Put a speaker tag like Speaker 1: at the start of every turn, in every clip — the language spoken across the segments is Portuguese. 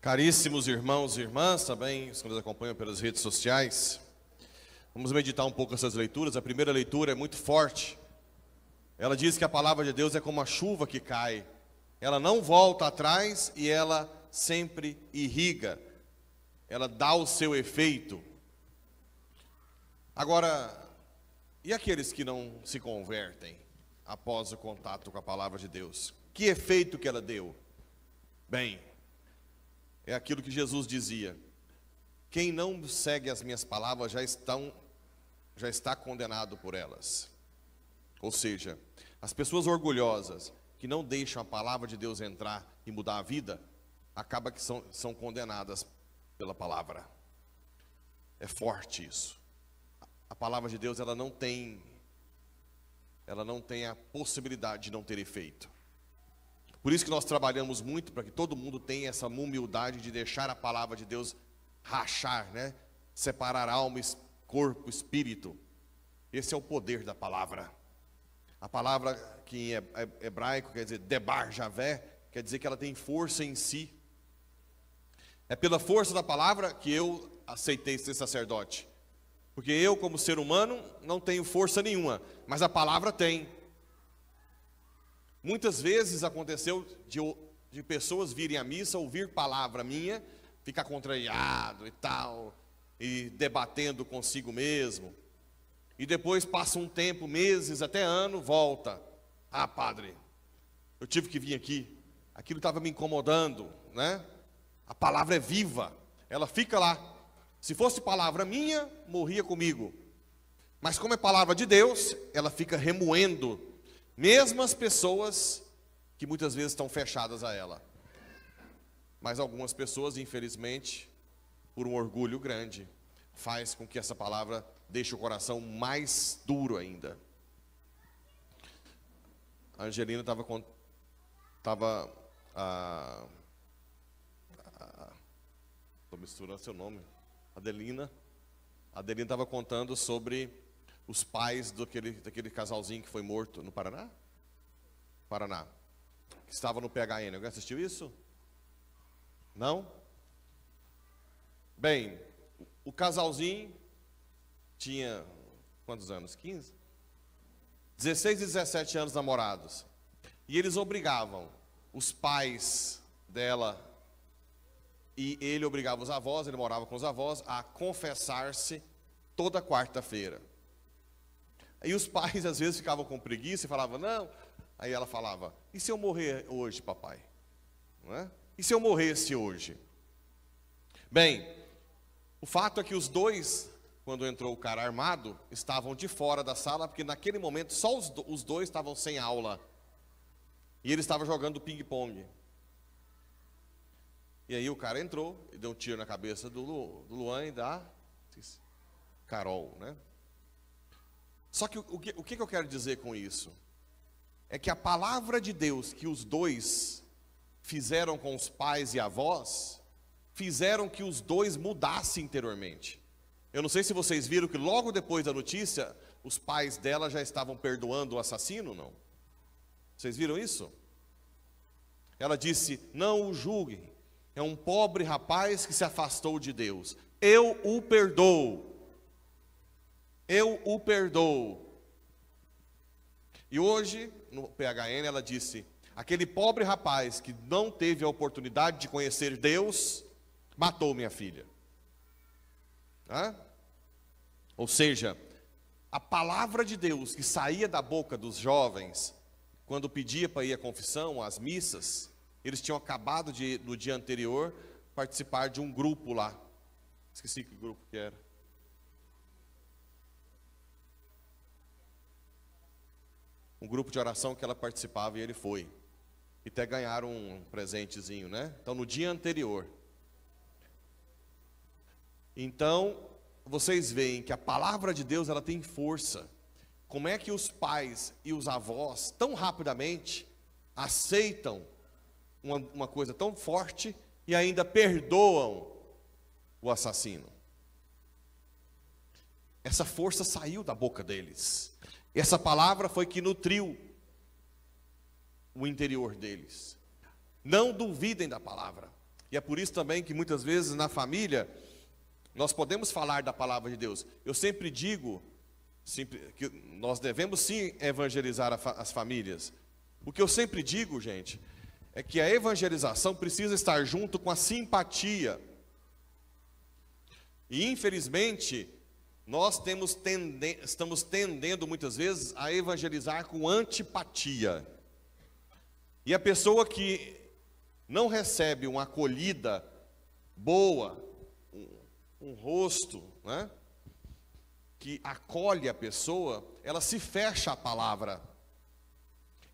Speaker 1: Caríssimos irmãos e irmãs, também os que nos acompanham pelas redes sociais, vamos meditar um pouco essas leituras. A primeira leitura é muito forte. Ela diz que a palavra de Deus é como a chuva que cai. Ela não volta atrás e ela sempre irriga. Ela dá o seu efeito. Agora, e aqueles que não se convertem após o contato com a palavra de Deus? Que efeito que ela deu? Bem, é aquilo que Jesus dizia: quem não segue as minhas palavras já está condenado por elas. Ou seja, as pessoas orgulhosas que não deixam a palavra de Deus entrar e mudar a vida, acaba que são condenadas pela palavra. É forte isso. A palavra de Deus ela não tem a possibilidade de não ter efeito. Por isso que nós trabalhamos muito para que todo mundo tenha essa humildade de deixar a palavra de Deus rachar, né? Separar alma, corpo, espírito. Esse é o poder da palavra. A palavra que em hebraico quer dizer debar javé, quer dizer que ela tem força em si. É pela força da palavra que eu aceitei ser sacerdote. Porque eu, como ser humano, não tenho força nenhuma, mas a palavra tem. Muitas vezes aconteceu de pessoas virem à missa, ouvir palavra minha, ficar contrariado e tal, e debatendo consigo mesmo. E depois passa um tempo, meses, até ano, volta. Ah, padre, eu tive que vir aqui, aquilo estava me incomodando, né? A palavra é viva, ela fica lá. Se fosse palavra minha, morria comigo. Mas como é palavra de Deus, ela fica remoendo, mesmo as pessoas que muitas vezes estão fechadas a ela. Mas algumas pessoas, infelizmente, por um orgulho grande, faz com que essa palavra deixe o coração mais duro ainda. A Angelina estou misturando seu nome. Adelina estava contando sobre os pais daquele casalzinho que foi morto no Paraná? Paraná. Que estava no PHN. Alguém assistiu isso? Não? Bem, o casalzinho tinha quantos anos? 15? 16 e 17 anos namorados. E eles obrigavam os pais dela, e ele obrigava os avós, ele morava com os avós, a confessar-se toda quarta-feira. Aí os pais às vezes ficavam com preguiça e falavam, não. Aí ela falava, e se eu morrer hoje, papai? Não é? E se eu morresse hoje? Bem, o fato é que os dois, quando entrou o cara armado, estavam de fora da sala, porque naquele momento só os dois estavam sem aula. E ele estava jogando ping-pong. E aí o cara entrou e deu um tiro na cabeça do Luan e da Carol, né? Só que o que eu quero dizer com isso? É que a palavra de Deus que os dois fizeram com os pais e avós, fizeram que os dois mudassem interiormente. Eu não sei se vocês viram que logo depois da notícia, os pais dela já estavam perdoando o assassino, não? Vocês viram isso? Ela disse, não o julguem. É um pobre rapaz que se afastou de Deus. Eu o perdoo. Eu o perdoo. E hoje, no PHN, ela disse, aquele pobre rapaz que não teve a oportunidade de conhecer Deus, matou minha filha. Ou seja, a palavra de Deus que saía da boca dos jovens, quando pedia para ir à confissão, às missas, eles tinham acabado no dia anterior, participar de um grupo lá. Esqueci que grupo que era. Um grupo de oração que ela participava e ele foi. E até ganharam um presentezinho, né? Então, no dia anterior. Então, vocês veem que a palavra de Deus, ela tem força. Como é que os pais e os avós, tão rapidamente, aceitam uma coisa tão forte e ainda perdoam o assassino? Essa força saiu da boca deles. Essa palavra foi que nutriu o interior deles. Não duvidem da palavra. E é por isso também que muitas vezes na família nós podemos falar da palavra de Deus. Eu sempre digo que nós devemos sim evangelizar as famílias. O que eu sempre digo, gente, é que a evangelização precisa estar junto com a simpatia. E infelizmente, nós estamos tendendo muitas vezes a evangelizar com antipatia. E a pessoa que não recebe uma acolhida boa, um rosto, né, que acolhe a pessoa, ela se fecha à palavra.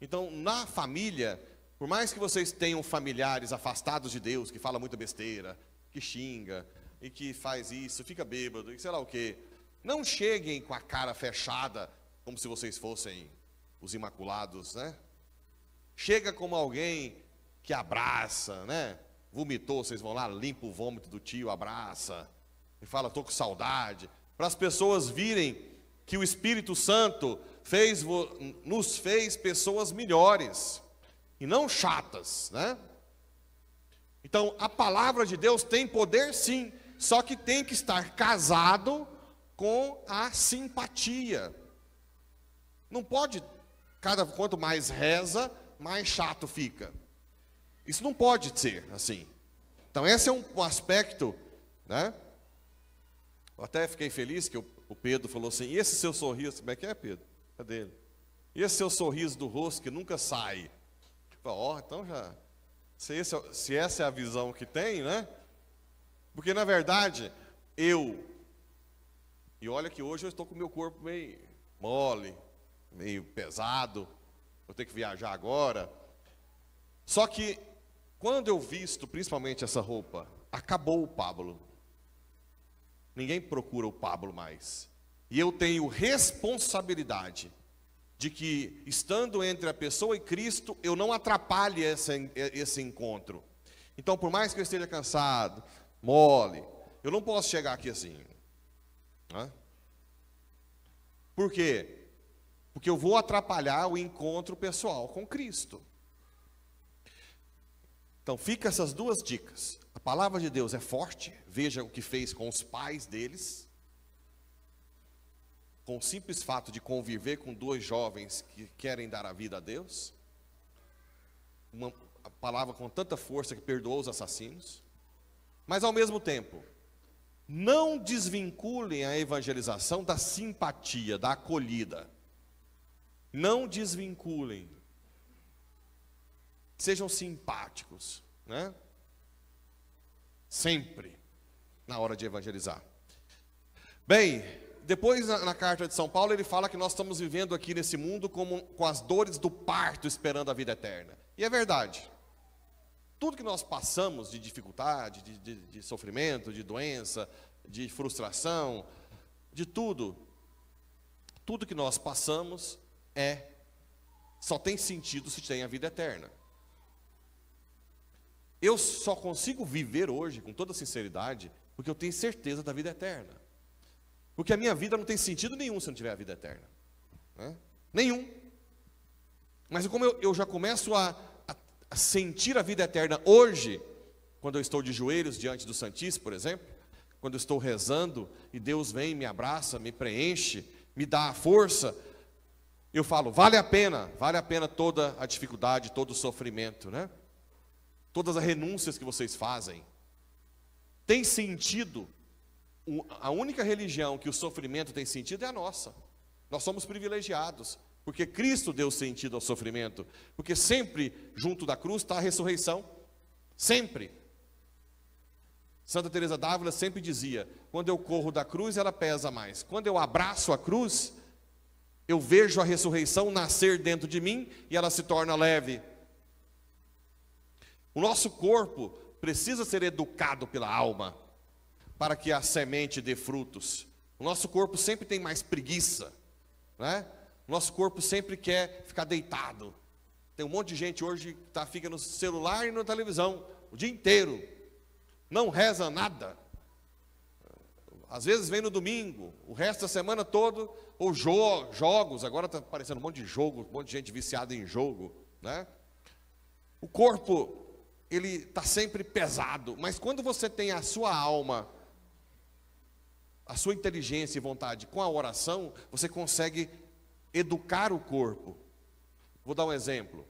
Speaker 1: Então, na família, por mais que vocês tenham familiares afastados de Deus, que fala muita besteira, que xinga, e que faz isso, fica bêbado, e sei lá o quê, não cheguem com a cara fechada, como se vocês fossem os imaculados, né? Chega como alguém que abraça, né? Vomitou, vocês vão lá, limpa o vômito do tio, abraça, e fala, estou com saudade, para as pessoas virem que o Espírito Santo nos fez pessoas melhores, e não chatas, né? Então, a palavra de Deus tem poder sim, só que tem que estar casado com a simpatia. Não pode, quanto mais reza, mais chato fica. Isso não pode ser assim. Então esse é um aspecto, né? Eu até fiquei feliz que o Pedro falou assim, e esse seu sorriso, como é que é, Pedro? Cadê ele? E esse seu sorriso do rosto que nunca sai? Então já, se essa é a visão que tem, né? Porque na verdade, e olha que hoje eu estou com o meu corpo meio mole, meio pesado, vou ter que viajar agora. Só que, quando eu visto principalmente essa roupa, acabou o Pablo. Ninguém procura o Pablo mais. E eu tenho responsabilidade de que, estando entre a pessoa e Cristo, eu não atrapalhe esse encontro. Então, por mais que eu esteja cansado, mole, eu não posso chegar aqui assim. Né? Por quê? Porque eu vou atrapalhar o encontro pessoal com Cristo. Então, fica essas duas dicas. A palavra de Deus é forte. Veja o que fez com os pais deles. Com o simples fato de conviver com dois jovens que querem dar a vida a Deus. Uma palavra com tanta força que perdoou os assassinos. Mas, ao mesmo tempo, não desvinculem a evangelização da simpatia, da acolhida. Não desvinculem. Sejam simpáticos, né? Sempre, na hora de evangelizar. Bem, depois na carta de São Paulo, ele fala que nós estamos vivendo aqui nesse mundo com as dores do parto, esperando a vida eterna. E é verdade. Tudo que nós passamos de dificuldade, de sofrimento, de doença, de frustração, de tudo que nós passamos só tem sentido se tem a vida eterna. Eu só consigo viver hoje, com toda sinceridade, porque eu tenho certeza da vida eterna. Porque a minha vida não tem sentido nenhum se não tiver a vida eterna. Né? Nenhum. Mas como eu já começo a sentir a vida eterna hoje, quando eu estou de joelhos diante do Santíssimo, por exemplo, quando eu estou rezando e Deus vem, me abraça, me preenche, me dá a força, eu falo, vale a pena toda a dificuldade, todo o sofrimento, né? Todas as renúncias que vocês fazem. Tem sentido. A única religião que o sofrimento tem sentido é a nossa. Nós somos privilegiados, porque Cristo deu sentido ao sofrimento. Porque sempre junto da cruz está a ressurreição. Sempre. Santa Teresa d'Ávila sempre dizia, quando eu corro da cruz, ela pesa mais. Quando eu abraço a cruz, eu vejo a ressurreição nascer dentro de mim e ela se torna leve. O nosso corpo precisa ser educado pela alma para que a semente dê frutos. O nosso corpo sempre tem mais preguiça, né? O nosso corpo sempre quer ficar deitado. Tem um monte de gente hoje que fica no celular e na televisão o dia inteiro. Não reza nada. Às vezes vem no domingo, o resto da semana todo, ou jogos, agora está aparecendo um monte de jogo, um monte de gente viciada em jogo, né? O corpo ele está sempre pesado. Mas quando você tem a sua alma, a sua inteligência e vontade com a oração, você consegue educar o corpo. Vou dar um exemplo.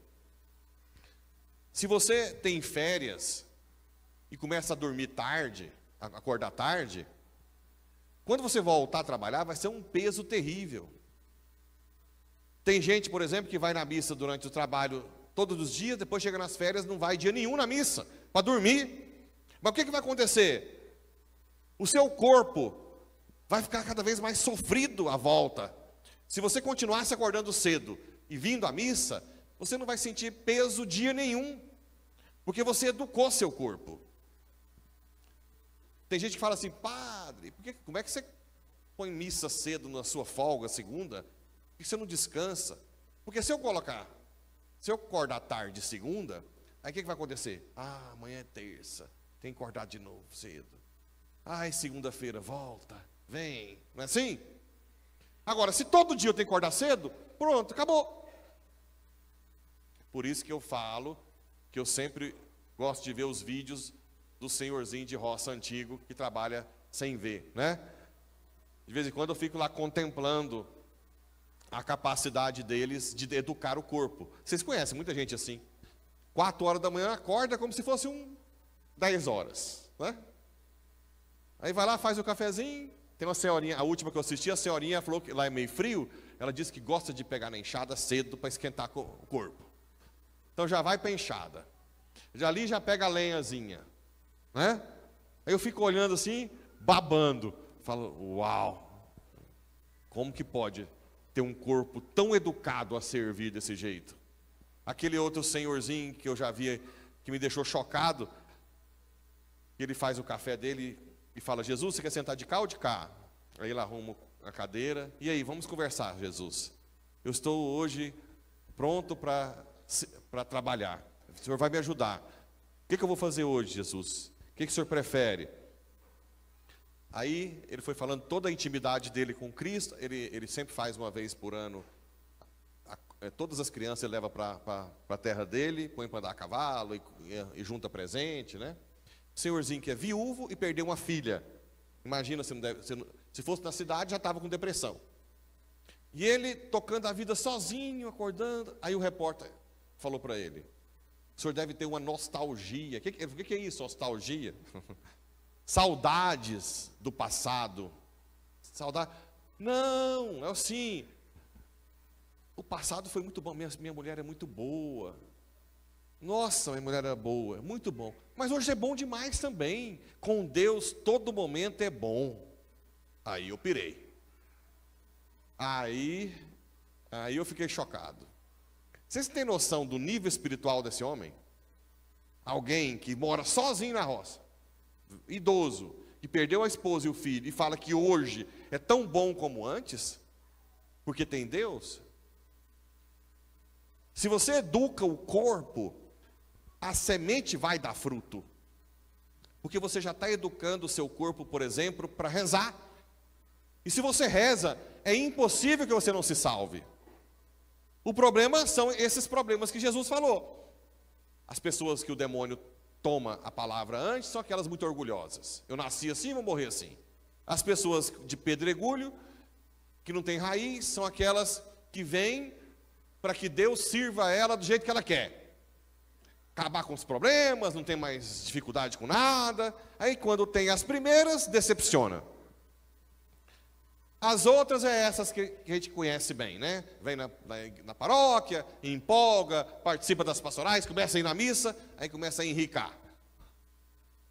Speaker 1: Se você tem férias e começa a dormir tarde, a acordar tarde, quando você voltar a trabalhar, vai ser um peso terrível. Tem gente, por exemplo, que vai na missa durante o trabalho todos os dias, depois chega nas férias, não vai dia nenhum na missa, para dormir. Mas o que vai acontecer? O seu corpo vai ficar cada vez mais sofrido à volta. Se você continuar se acordando cedo e vindo à missa, você não vai sentir peso dia nenhum, porque você educou seu corpo. Tem gente que fala assim, padre, como é que você põe missa cedo na sua folga, segunda? Por que você não descansa? Porque se eu acordar tarde, segunda, aí o que vai acontecer? Amanhã é terça, tem que acordar de novo cedo. Segunda-feira, volta, vem, não é assim? Agora, se todo dia eu tenho que acordar cedo, pronto, acabou. Por isso que eu falo, que eu sempre gosto de ver os vídeos do senhorzinho de roça antigo, que trabalha sem ver, né? De vez em quando eu fico lá contemplando a capacidade deles de educar o corpo. Vocês conhecem muita gente assim. 4 horas da manhã acorda como se fosse 10 horas, né? Aí vai lá, faz o cafezinho. Tem uma senhorinha, a última que eu assisti, a senhorinha falou que lá é meio frio. Ela disse que gosta de pegar na enxada cedo para esquentar o corpo. Então já vai para a enxada. Já pega a lenhazinha, né? Aí eu fico olhando assim, babando. Falo, uau, como que pode ter um corpo tão educado a servir desse jeito? Aquele outro senhorzinho que eu já vi, que me deixou chocado, ele faz o café dele e fala, Jesus, você quer sentar de cá ou de cá? Aí ele arruma a cadeira, e aí, vamos conversar, Jesus. Eu estou hoje pronto para trabalhar, o Senhor vai me ajudar. O que eu vou fazer hoje, Jesus? O que o Senhor prefere? Aí ele foi falando toda a intimidade dele com Cristo. Ele sempre faz uma vez por ano, todas as crianças ele leva para a terra dele, põe para andar a cavalo e junta presente, né? Senhorzinho que é viúvo e perdeu uma filha. Imagina, se fosse na cidade já estava com depressão. E ele tocando a vida sozinho, acordando. Aí o repórter falou para ele, o senhor deve ter uma nostalgia. O que é isso, nostalgia? Saudades do passado. Saudade. Não, é assim. O passado foi muito bom. Minha mulher é muito boa. Nossa, minha mulher era boa, muito bom. Mas hoje é bom demais também. Com Deus, todo momento é bom. Aí eu pirei. Aí eu fiquei chocado. Vocês têm noção do nível espiritual desse homem? Alguém que mora sozinho na roça, idoso, que perdeu a esposa e o filho, e fala que hoje é tão bom como antes, porque tem Deus. Se você educa o corpo, a semente vai dar fruto, porque você já está educando o seu corpo, por exemplo, para rezar. E se você reza, é impossível que você não se salve. O problema são esses problemas que Jesus falou. As pessoas que o demônio toma a palavra antes são aquelas muito orgulhosas. Eu nasci assim, vou morrer assim. As pessoas de pedregulho, que não têm raiz, são aquelas que vêm para que Deus sirva a ela do jeito que ela quer. Acabar com os problemas, não tem mais dificuldade com nada. Aí quando tem as primeiras, decepciona. As outras é essas que a gente conhece bem, né? Vem na paróquia, empolga, participa das pastorais, começa a ir na missa, aí começa a enricar.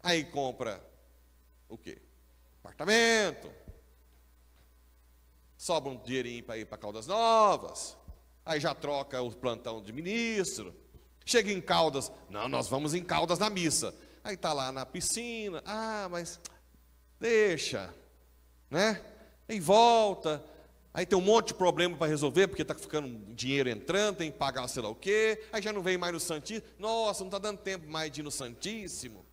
Speaker 1: Aí compra o quê? Apartamento. Sobra um dinheirinho para ir para Caldas Novas. Aí já troca o plantão de ministro. Chega em Caldas, não, nós vamos em Caldas na missa. Aí está lá na piscina, mas deixa, né? Aí volta, aí tem um monte de problema para resolver, porque está ficando dinheiro entrando, tem que pagar sei lá o quê, aí já não vem mais no Santíssimo, nossa, não está dando tempo mais de ir no Santíssimo.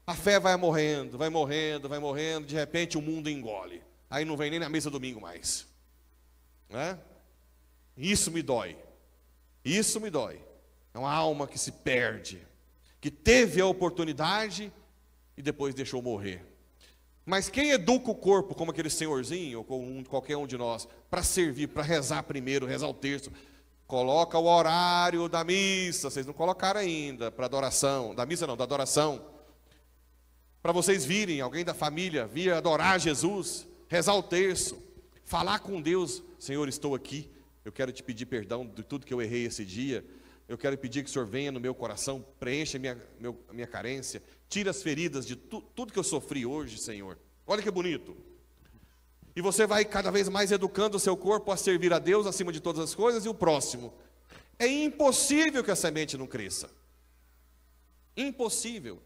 Speaker 1: A fé vai morrendo, vai morrendo, vai morrendo, de repente o mundo engole, aí não vem nem na missa domingo mais, né? Isso me dói, é uma alma que se perde, que teve a oportunidade e depois deixou morrer. Mas quem educa o corpo, como aquele senhorzinho, ou como qualquer um de nós, para servir, para rezar primeiro, rezar o terço, coloca o horário da missa, vocês não colocaram ainda, para adoração, da missa não, da adoração, para vocês virem, alguém da família, vir adorar Jesus, rezar o terço, falar com Deus: Senhor, estou aqui, eu quero te pedir perdão de tudo que eu errei esse dia, eu quero pedir que o Senhor venha no meu coração, preencha a minha carência, tira as feridas de tudo que eu sofri hoje, Senhor. Olha que bonito. E você vai cada vez mais educando o seu corpo a servir a Deus acima de todas as coisas e o próximo. É impossível que a semente não cresça. Impossível.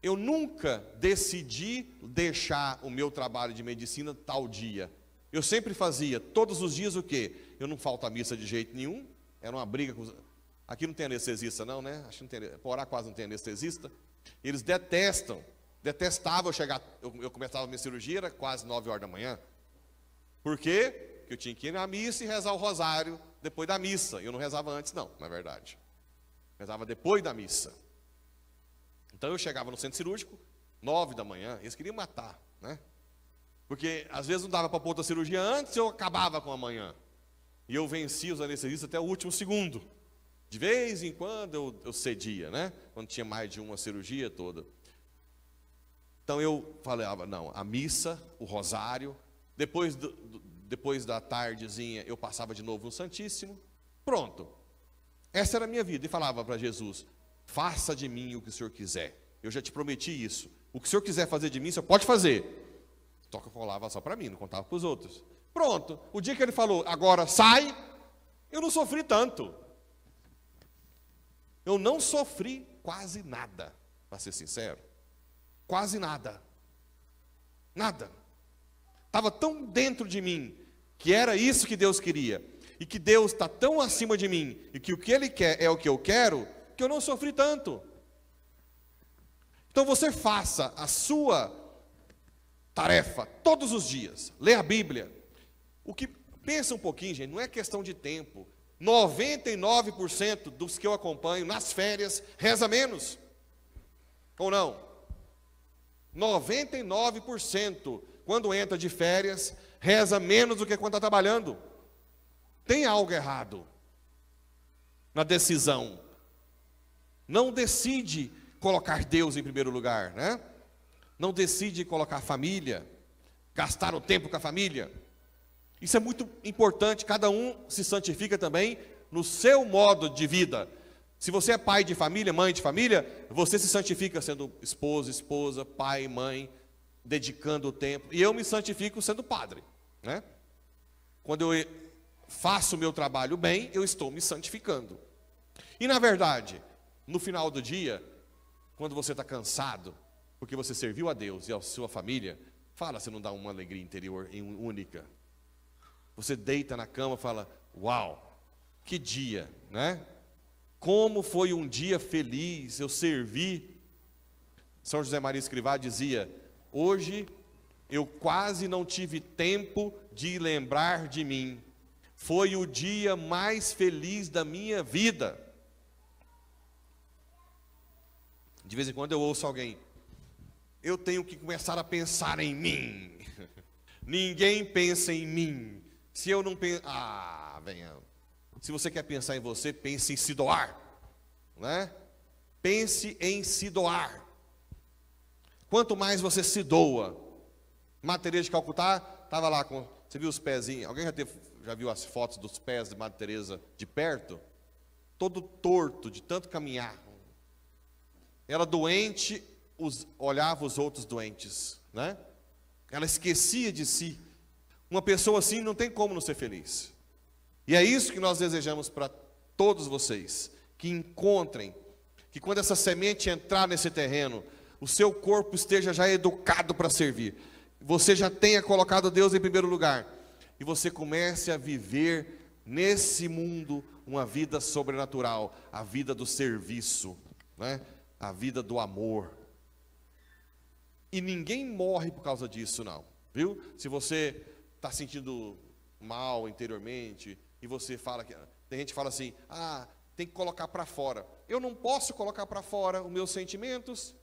Speaker 1: Eu nunca decidi deixar o meu trabalho de medicina tal dia. Eu sempre fazia, todos os dias o quê? Eu não falto à missa de jeito nenhum. Era uma briga com os... Aqui não tem anestesista não, né? Acho que não tem... Porá quase não tem anestesista. Eles detestavam eu chegar... Eu começava a minha cirurgia, era quase 9 horas da manhã. Por quê? Porque eu tinha que ir na missa e rezar o rosário depois da missa. Eu não rezava antes não, na verdade. Rezava depois da missa. Então eu chegava no centro cirúrgico, 9 da manhã, eles queriam matar, né? Porque às vezes não dava para pôr outra cirurgia antes, eu acabava com a manhã. E eu vencia os anestesistas até o último segundo. De vez em quando eu cedia, né? Quando tinha mais de uma cirurgia toda. Então eu falava, não, a missa, o rosário, depois da tardezinha eu passava de novo no Santíssimo, pronto. Essa era a minha vida. E falava para Jesus: faça de mim o que o Senhor quiser. Eu já te prometi isso. O que o Senhor quiser fazer de mim, o Senhor pode fazer. Só que eu falava só para mim, não contava para os outros. Pronto, o dia que ele falou, agora sai, eu não sofri tanto. Eu não sofri quase nada, para ser sincero. Quase nada. Nada. Estava tão dentro de mim, que era isso que Deus queria. E que Deus está tão acima de mim, e que o que Ele quer é o que eu quero, que eu não sofri tanto. Então você faça a sua tarefa todos os dias. Lê a Bíblia. O que pensa um pouquinho, gente, não é questão de tempo. 99% dos que eu acompanho nas férias reza menos. Ou não? 99% quando entra de férias reza menos do que quando está trabalhando. Tem algo errado na decisão. Não decide colocar Deus em primeiro lugar, né? Não decide colocar a família, gastar o tempo com a família. Isso é muito importante, cada um se santifica também no seu modo de vida. Se você é pai de família, mãe de família, você se santifica sendo esposa, pai, mãe, dedicando o tempo. E eu me santifico sendo padre, né? Quando eu faço o meu trabalho bem, eu estou me santificando. E na verdade, no final do dia, quando você está cansado, porque você serviu a Deus e a sua família, fala se não dá uma alegria interior única. Você deita na cama e fala, uau, que dia, né? Como foi um dia feliz, eu servi. São José Maria Escrivá dizia, hoje eu quase não tive tempo de lembrar de mim. Foi o dia mais feliz da minha vida. De vez em quando eu ouço alguém, eu tenho que começar a pensar em mim. Ninguém pensa em mim. Se eu não penso, venha. Se você quer pensar em você, pense em se doar, né? Pense em se doar. Quanto mais você se doa. Madre Teresa de Calcutá estava lá com, você viu os pezinhos? Alguém já viu as fotos dos pés de Madre Teresa de perto? Todo torto de tanto caminhar. Ela doente, olhava os outros doentes, né? Ela esquecia de si. Uma pessoa assim não tem como não ser feliz. E é isso que nós desejamos para todos vocês, que encontrem, que quando essa semente entrar nesse terreno, o seu corpo esteja já educado para servir. Você já tenha colocado Deus em primeiro lugar. E você comece a viver nesse mundo uma vida sobrenatural, a vida do serviço, né? A vida do amor. E ninguém morre por causa disso, não. Viu? Se você está sentindo mal interiormente, e você fala que tem gente que fala assim, tem que colocar para fora. eu não posso colocar para fora os meus sentimentos.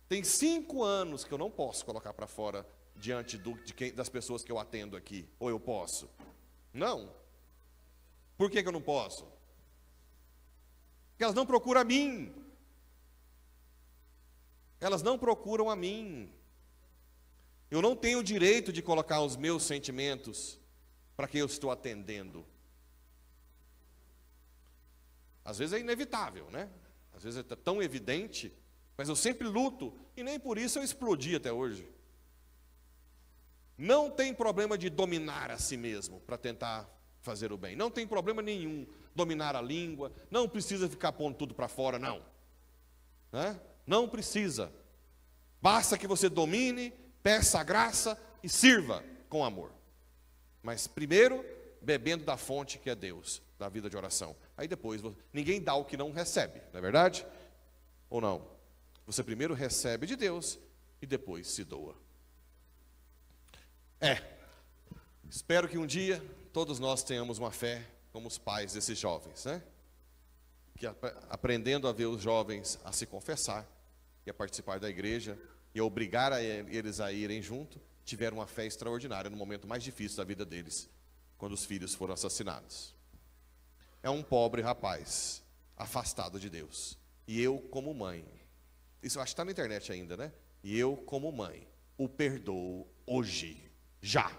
Speaker 1: Tem 5 anos que eu não posso colocar para fora diante das pessoas que eu atendo aqui. Ou eu posso? Não. Por que eu não posso? Porque elas não procuram a mim. Elas não procuram a mim. Eu não tenho o direito de colocar os meus sentimentos para quem eu estou atendendo. Às vezes é inevitável, né? Às vezes é tão evidente, mas eu sempre luto, e nem por isso eu explodi até hoje. Não tem problema de dominar a si mesmo para tentar fazer o bem. Não tem problema nenhum dominar a língua. Não precisa ficar pondo tudo para fora, não. Né? Não precisa. Basta que você domine, peça a graça e sirva com amor. Mas primeiro, bebendo da fonte que é Deus, da vida de oração. Aí depois, ninguém dá o que não recebe, não é verdade? Ou não? Você primeiro recebe de Deus e depois se doa. Espero que um dia todos nós tenhamos uma fé como os pais desses jovens, né? Que aprendendo a ver os jovens a se confessar e a participar da igreja e a obrigar eles a irem junto, tiveram uma fé extraordinária no momento mais difícil da vida deles, quando os filhos foram assassinados. É um pobre rapaz, afastado de Deus. E eu, como mãe, isso eu acho que está na internet ainda, né? E eu, como mãe, o perdoo hoje, já.